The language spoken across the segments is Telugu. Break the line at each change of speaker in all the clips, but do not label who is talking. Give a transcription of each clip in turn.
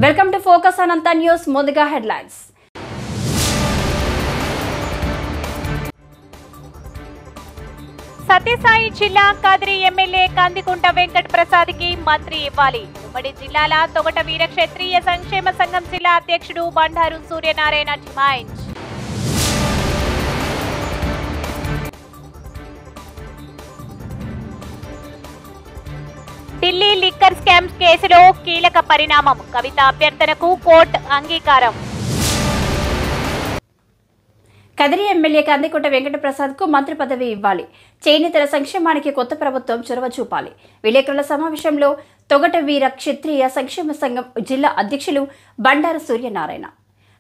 Welcome to focus Anantha news. ముందుగా హెడ్లైన్స్.
సత్యసాయి జిల్లా కదిరి ఎమ్మెల్యే కందికుంట వెంకట ప్రసాద్ కి మంత్రి ఇవ్వాలి. ఉమ్మడి జిల్లాల తొగట వీరక్షత్రియ సంక్షేమ సంఘం జిల్లా అధ్యక్షుడు Bandaru Suryanarayana demand. Delhi liquor scam కేసులో కీలక పరిణామం. కవిత అభ్యర్థనకు కోర్టు అంగీకారం.
కదిరి ఎమ్మెల్యే కందికుంట వెంకట ప్రసాద్ కు మంత్రి పదవి ఇవ్వాలి. చేనేతల సంక్షేమానికి కొత్త ప్రభుత్వం చొరవ చూపాలి. విలేకరుల సమావేశంలో తొగట వీర క్షత్రియ సంక్షేమ సంఘం జిల్లా అధ్యక్షులు బండారు సూర్యనారాయణ.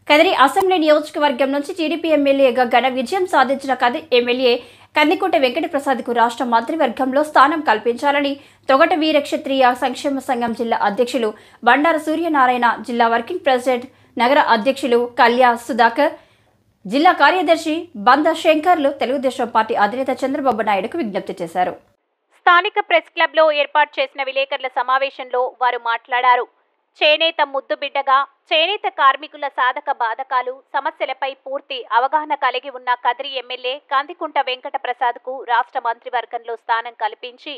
కదిరి అసెంబ్లీ నియోజకవర్గం నుంచి టీడీపీ ఎమ్మెల్యేగా ఘన విజయం సాధించిన కదిరి ఎమ్మెల్యే కందికుంట వెంకట ప్రసాద్ కు రాష్ట్ర మంత్రివర్గంలో స్థానం కల్పించాలని తొగట వీర క్షత్రియ సంక్షేమ సంఘం జిల్లా అధ్యక్షులు బండారు సూర్యనారాయణ, జిల్లా వర్కింగ్ ప్రెసిడెంట్ నగర అధ్యక్షులు కళ్యా సుధాకర్, జిల్లా కార్యదర్శి బంద శంకర్లు తెలుగుదేశం పార్టీ అధినేత చంద్రబాబు నాయుడుకు విజ్ఞప్తి చేశారు.
స్థానిక ప్రెస్ క్లబ్ లో ఏర్పాటు చేసిన విలేకరుల సమావేశంలో వారు మాట్లాడారు. చేనేత ముద్దుబిడ్డగా చేనేత కార్మికుల సాధక బాధకాలు సమస్యలపై పూర్తి అవగాహన కలిగి ఉన్న కదిరి ఎమ్మెల్యే కందికుంట వెంకట ప్రసాద్ కు రాష్ట్ర మంత్రివర్గంలో స్థానం కల్పించి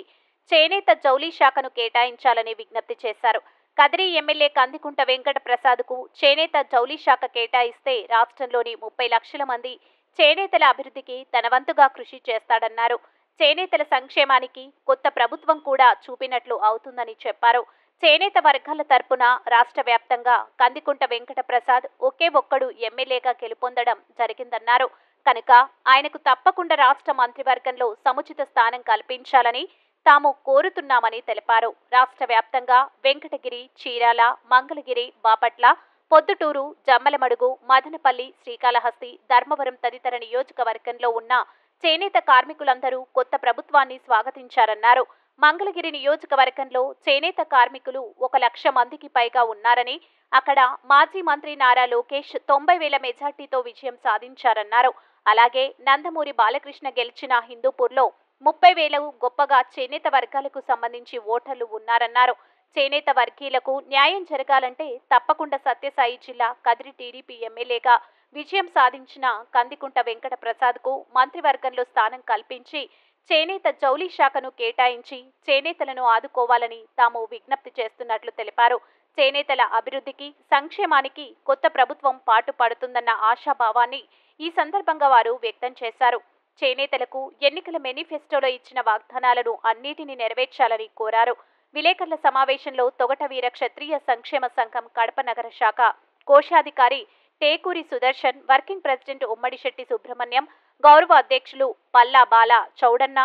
చేనేత జౌళి శాఖను కేటాయించాలని విజ్ఞప్తి చేశారు. కదిరి ఎమ్మెల్యే కందికుంట వెంకట ప్రసాద్ కు చేనేత జౌళి శాఖ కేటాయిస్తే రాష్ట్రంలోని 30 లక్షల మంది చేనేతల అభివృద్ధికి తన వంతుగా కృషి చేస్తాడన్నారు. చేనేతల సంక్షేమానికి కొత్త ప్రభుత్వం కూడా చూపినట్లు అవుతుందని చెప్పారు. చేనేత వర్గాల తరపున రాష్ట్ర వ్యాప్తంగా కందికుంట వెంకట ప్రసాద్ ఒకే ఒక్కడు ఎమ్మెల్యేగా గెలుపొందడం జరిగిందన్నారు. కనుక ఆయనకు తప్పకుండా రాష్ట్ర మంత్రివర్గంలో సముచిత స్థానం కల్పించాలని తాము కోరుతున్నామని తెలిపారు. రాష్ట్ర వ్యాప్తంగా వెంకటగిరి, చీరాల, మంగళగిరి, బాపట్ల, పొద్దుటూరు, జమ్మలమడుగు, మదనపల్లి, శ్రీకాళహస్తి, ధర్మవరం తదితర నియోజకవర్గంలో ఉన్న చేనేత కార్మికులందరూ కొత్త ప్రభుత్వాన్ని స్వాగతించారన్నారు. మంగళగిరి నియోజకవర్గంలో చేనేత కార్మికులు 1 లక్ష మందికి పైగా ఉన్నారని, అక్కడ మాజీ మంత్రి నారా లోకేష్ 90,000 మెజార్టీతో విజయం సాధించారన్నారు. అలాగే నందమూరి బాలకృష్ణ గెలిచిన హిందూపూర్లో 30,000 గొప్పగా చేనేత వర్గాలకు సంబంధించి ఓటర్లు ఉన్నారన్నారు. చేనేత వర్గీయులకు న్యాయం జరగాలంటే తప్పకుండా సత్యసాయి జిల్లా కదిరి టీడీపీ ఎమ్మెల్యేగా విజయం సాధించిన కందికుంట వెంకట ప్రసాద్ కు మంత్రివర్గంలో స్థానం కల్పించి చేనేత జౌళి శాఖను కేటాయించి చేనేతలను ఆదుకోవాలని తాము విజ్ఞప్తి చేస్తున్నట్లు తెలిపారు. చేనేతల అభివృద్ధికి, సంక్షేమానికి కొత్త ప్రభుత్వం పాటుపడుతుందన్న ఆశాభావాన్ని ఈ సందర్భంగా వారు వ్యక్తం చేశారు. చేనేతలకు ఎన్నికల మేనిఫెస్టోలో ఇచ్చిన వాగ్దానాలను అన్నిటినీ నెరవేర్చాలని కోరారు. విలేకరుల సమావేశంలో తొగట వీర క్షత్రియ సంక్షేమ సంఘం కడప నగర శాఖ కోశాధికారి టేకూరి సుదర్శన్, వర్కింగ్ ప్రెసిడెంట్ ఉమ్మడిశెట్టి సుబ్రహ్మణ్యం, గౌరవ అధ్యక్షులు పల్లా బాల చౌడన్న,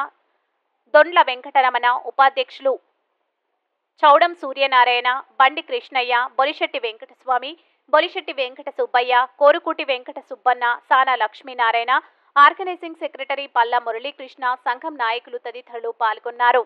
దొండ్ల వెంకటరమణ, ఉపాధ్యక్షులు చౌడం సూర్యనారాయణ, బండి కృష్ణయ్య, బొలిశెట్టి వెంకటస్వామి, బొలిశెట్టి వెంకట సుబ్బయ్య, కోరుకుటి వెంకట సుబ్బన్న, సానా లక్ష్మీనారాయణ, ఆర్గనైజింగ్ సెక్రటరీ పల్లా మురళీకృష్ణ, సంఘం నాయకులు తదితరులు పాల్గొన్నారు.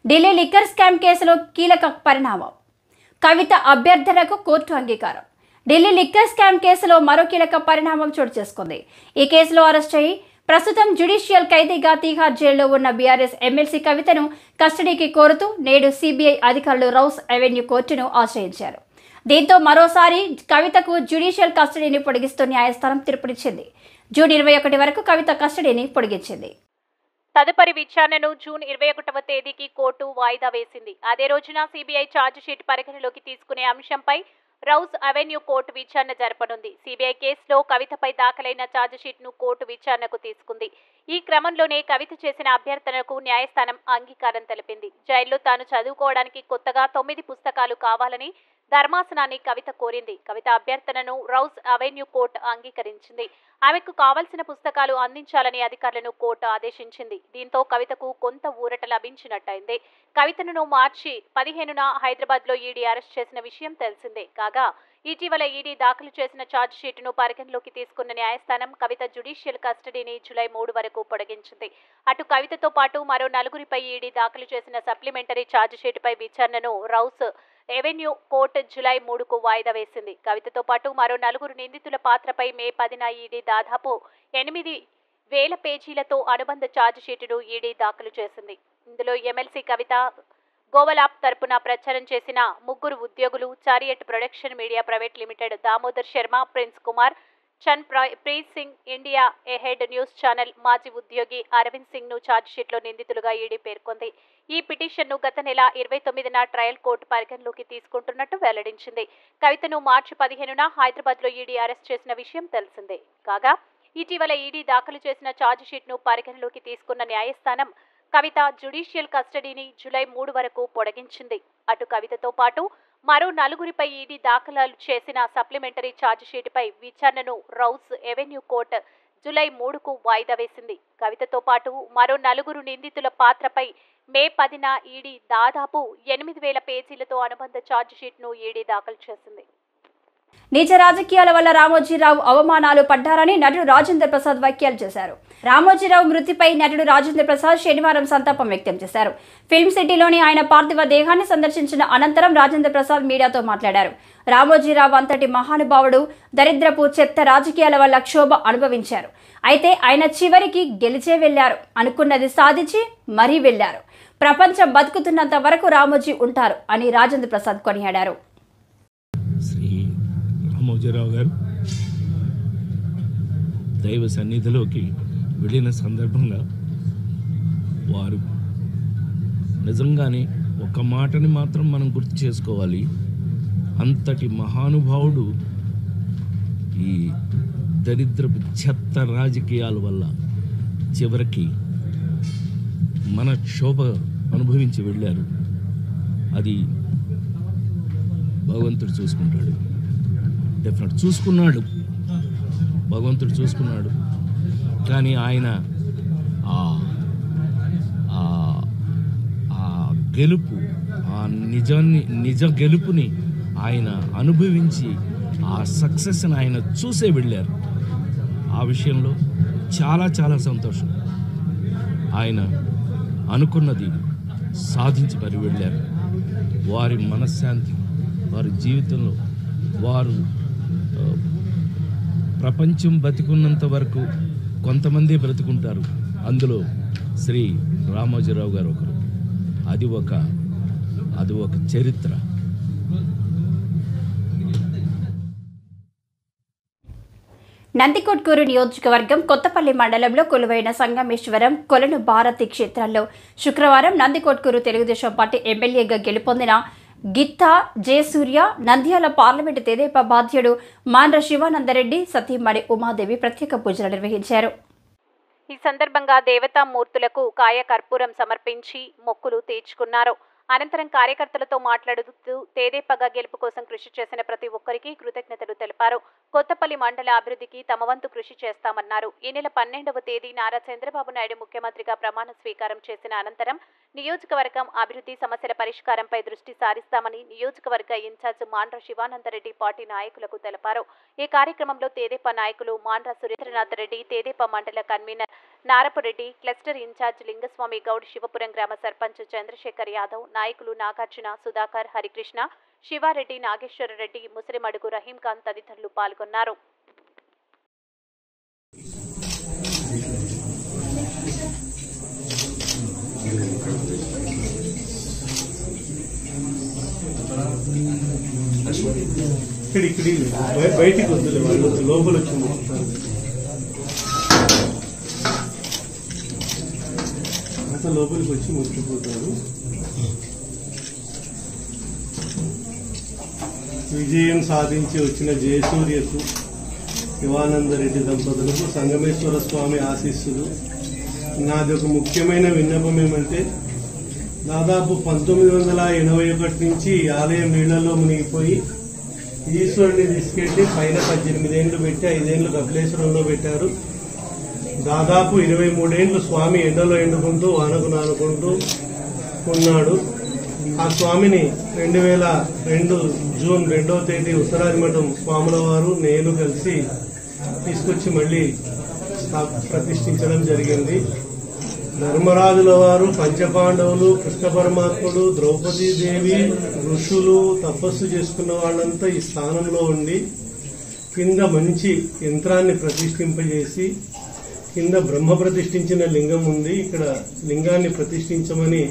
ఢిల్లీ లిక్కర్ స్కామ్ కేసులో కీలక పరిణామం. కవిత అభ్యర్థనకు కోర్టు అంగీకారం. ఢిల్లీ లిక్కర్ స్కామ్ కేసులో మరో కీలక పరిణామం చోటు చేసుకుంది. ఈ కేసులో అరెస్ట్ అయి ప్రస్తుతం జ్యుడిషియల్ ఖైదీగా తీహార్ జైల్లో ఉన్న బీఆర్ఎస్ ఎమ్మెల్సీ కవితను కస్టడీకి కోరుతూ నేడు సిబిఐ అధికారులు రౌస్ అవెన్యూ కోర్టును ఆశ్రయించారు. దీంతో మరోసారి కవితకు జ్యుడిషియల్ కస్టడీని పొడిగిస్తూ న్యాయస్థానం తీర్పునిచ్చింది. జూన్ 21 వరకు కవిత కస్టడీని పొడిగించింది.
తదుపరి విచారణను జూన్ 21వ తేదీకి కోర్టు వాయిదా వేసింది. అదే రోజున సిబిఐ ఛార్జిషీట్ పరిగణలోకి తీసుకునే అంశంపై రౌస్ అవెన్యూ కోర్టు విచారణ జరపనుంది. సిబిఐ కేసులో కవితపై దాఖలైన ఛార్జిషీట్ను కోర్టు విచారణకు తీసుకుంది. ఈ క్రమంలోనే కవిత చేసిన అభ్యర్థనకు న్యాయస్థానం అంగీకారం తెలిపింది. జైల్లో తాను చదువుకోవడానికి కొత్తగా 9 పుస్తకాలు కావాలని ధర్మాసనాన్ని కవిత కోరింది. కవిత అభ్యర్థనను రౌస్ అవెన్యూ కోర్టు అంగీకరించింది. ఆమెకు కావలసిన పుస్తకాలు అందించాలని అధికారులను కోర్టు ఆదేశించింది. దీంతో కవితకు కొంత ఊరట లభించినట్టయింది. కవితను మార్చి 15న హైదరాబాద్లో ఈడీ అరెస్ట్ చేసిన విషయం తెలిసిందే. కాగా ఇటీవల ఈడీ దాఖలు చేసిన ఛార్జిషీట్ను పరిగణలోకి తీసుకున్న న్యాయస్థానం కవిత జ్యుడిషియల్ కస్టడీని జూలై 3 వరకు పొడిగించింది. అటు కవితతో పాటు మరో 4గురిపై ఈడీ దాఖలు చేసిన సప్లిమెంటరీ ఛార్జిషీట్పై విచారణను రౌస్ ఎవెన్యూ కోర్టు జూలై 3కు వాయిదా వేసింది. కవితతో పాటు మరో 4 నిందితుల పాత్రపై మే 10న ఈడీ దాదాపు 8,000 పేజీలతో అనుబంధ ఛార్జిషీటును ఈడీ దాఖలు చేసింది. ఇందులో ఎమ్మెల్సీ కవిత, గోవలాప్ తరపున ప్రచారం చేసిన 3 ఉద్యోగులు, Chariot Production Media Private Limited Damodar Sharma, Prince Kumar, Chanpreet Singh, India Ahead News channel మాజీ ఉద్యోగి అరవింద్ సింగ్ ను ఛార్జిషీట్లో నిందితులుగా ఈడీ పేర్కొంది. ఈ పిటిషన్ను గత నెల 29న ట్రయల్ కోర్టు పరిగణలోకి తీసుకుంటున్నట్టు వెల్లడించింది. కవితను మార్చి 15న హైదరాబాద్లో ఈడీ అరెస్ట్ చేసిన విషయం తెలిసిందే. కాగా ఇటీవల ఈడీ దాఖలు చేసిన ఛార్జిషీట్ను పరిగణలోకి తీసుకున్న న్యాయస్థానం కవిత జ్యుడిషియల్ కస్టడీని జూలై 3 వరకు పొడిగించింది. అటు కవితతో పాటు మరో 4గురిపై ఈడీ దాఖలు చేసిన సప్లిమెంటరీ ఛార్జిషీట్పై విచారణను రౌస్ ఎవెన్యూ కోర్టు జూలై 3కు వాయిదా వేసింది. కవితతో పాటు మరో 4 నిందితుల పాత్రపై మే 10న ఈడీ దాదాపు 8,000 పేజీలతో అనుబంధ ఛార్జిషీట్ను ఈడీ దాఖలు చేసింది.
నీచ రాజకీయాల వల్ల రామోజీరావు అవమానాలు పడ్డారని నటుడు రాజేంద్ర ప్రసాద్ వ్యాఖ్యలు చేశారు. రామోజీరావు మృతిపై నటుడు రాజేంద్ర ప్రసాద్ శనివారం సంతాపం వ్యక్తం చేశారు. ఫిల్మ్ సిటీలోని ఆయన పార్థివ దేహాన్ని సందర్శించిన అనంతరం రాజేంద్ర ప్రసాద్ మీడియాతో మాట్లాడారు. రామోజీరావు అంతటి మహానుభావుడు దరిద్రపు చెత్త రాజకీయాల వల్ల క్షోభ అనుభవించారు. అయితే ఆయన చివరికి గెలిచే వెళ్లారు. అనుకున్నది సాధించి మరీ వెళ్లారు. ప్రపంచం బతుకుతున్నంత వరకు రామోజీ ఉంటారు అని రాజేంద్ర ప్రసాద్ కొనియాడారు.
శ్రీ రామోజీరావు గారు దైవ సన్నిధిలోకి వెళ్ళిన సందర్భంగా వారు నిజంగానే ఒక మాటని మాత్రం మనం గుర్తు చేసుకోవాలి. అంతటి మహానుభావుడు ఈ దరిద్రపు చెత్త రాజకీయాల వల్ల చివరికి మన క్షోభ అనుభవించి వెళ్ళారు. అది భగవంతుడు చూసుకుంటాడు. డెఫినెట్ చూసుకున్నాడు, భగవంతుడు చూసుకున్నాడు. కానీ ఆయన గెలుపు, ఆ నిజ గెలుపుని ఆయన అనుభవించి ఆ సక్సెస్ని ఆయన చూసే వెళ్ళారు. ఆ విషయంలో చాలా చాలా సంతోషం. ఆయన అనుకున్నది సాధించి మరి వెళ్ళారు. వారి మనశ్శాంతి, వారి జీవితంలో వారు ప్రపంచం బతికున్నంత వరకు కొంతమంది బ్రతుకుంటారు. అందులో శ్రీ రామోజీరావు గారు ఒకరు. అది ఒక చరిత్ర.
నందికొట్కూరు నియోజకవర్గం కొత్తపల్లి మండలంలో కొలువైన సంగమేశ్వరం, కొలను భారతి క్షేత్రాల్లో శుక్రవారం నందికొట్కూరు తెలుగుదేశం పార్టీ ఎమ్మెల్యేగా గెలుపొందిన గిత్తా జయసూర్య, నంద్యాల పార్లమెంటు తెదేపా బాధ్యుడు మాండ్ర శివానందరెడ్డి సతీమణి ఉమాదేవి ప్రత్యేక పూజలు నిర్వహించారు.
ఈ సందర్భంగా దేవతామూర్తులకు కాయ కర్పూరం సమర్పించి మొక్కులు తీర్చుకున్నారు. అనంతరం కార్యకర్తలతో మాట్లాడుతూ తెదేపాగా గెలుపు కోసం కృషి చేసిన ప్రతి ఒక్కరికి కృతజ్ఞతలు తెలిపారు. కొత్తపల్లి మండల అభివృద్ధికి తమ వంతు కృషి చేస్తామన్నారు. ఈ నెల 12వ తేదీ నారా చంద్రబాబు నాయుడు ముఖ్యమంత్రిగా ప్రమాణ స్వీకారం చేసిన అనంతరం నియోజకవర్గం అభివృద్ధి సమస్యల పరిష్కారంపై దృష్టి సారిస్తామని నియోజకవర్గ ఇన్ఛార్జ్ మాండ్ర శివానందరెడ్డి పార్టీ నాయకులకు తెలిపారు. ఈ కార్యక్రమంలో తెదేపా నాయకులు మాండ్ర సురేంద్రనాథ్ రెడ్డి, తెదేపా మండల convener Narapureddy, cluster incharge Lingaswamy Goud, Sivapuram గ్రామ సర్పంచ్ చంద్రశేఖర్ యాదవ్, నాయకులు నాగార్జున, సుధాకర్, హరికృష్ణ, శివారెడ్డి, నాగేశ్వరరెడ్డి, ముసిరిమడుగు రహీంఖాన్ తదితరులు పాల్గొన్నారు.
ఇక్కడి బయటికి వద్దులే, వాళ్ళు లోపల వచ్చి అంతా లోపలికి వచ్చి ముట్టిపోతారు. విజయం సాధించి వచ్చిన జయసూర్యకు, శివానందరెడ్డి దంపతులకు సంగమేశ్వర స్వామి ఆశీస్సులు. నాది ఒక ముఖ్యమైన విన్నపం ఏమంటే, దాదాపు 1981 నుంచి ఈ ఆలయం నీళ్లలో మునిగిపోయి ఈశ్వరుని తీసుకెళ్లి పైన 18 ఏళ్లు పెట్టి 5 ఏళ్లు కపిలేశ్వరంలో పెట్టారు. దాదాపు 23 ఏళ్లు స్వామి ఎండలో ఎండుకుంటూ వానకు నానుకుంటూ ఉన్నాడు. ఆ స్వామిని 2002 జూన్ 2వ తేదీ ఉత్తరాది మఠం స్వాముల వారు నేను కలిసి తీసుకొచ్చి మళ్లీ ప్రతిష్ఠించడం జరిగింది. ధర్మరాజుల వారు, పంచపాండవులు, కృష్ణ పరమాత్ముడు, ద్రౌపదీదేవి, ఋషులు తపస్సు చేసుకున్న వాళ్ళంతా ఈ స్థానంలో ఉండి కింద మంచి యంత్రాన్ని ప్రతిష్ఠింపజేసి, కింద బ్రహ్మ ప్రతిష్ఠించిన లింగం ఉంది, ఇక్కడ లింగాన్ని ప్రతిష్ఠించమని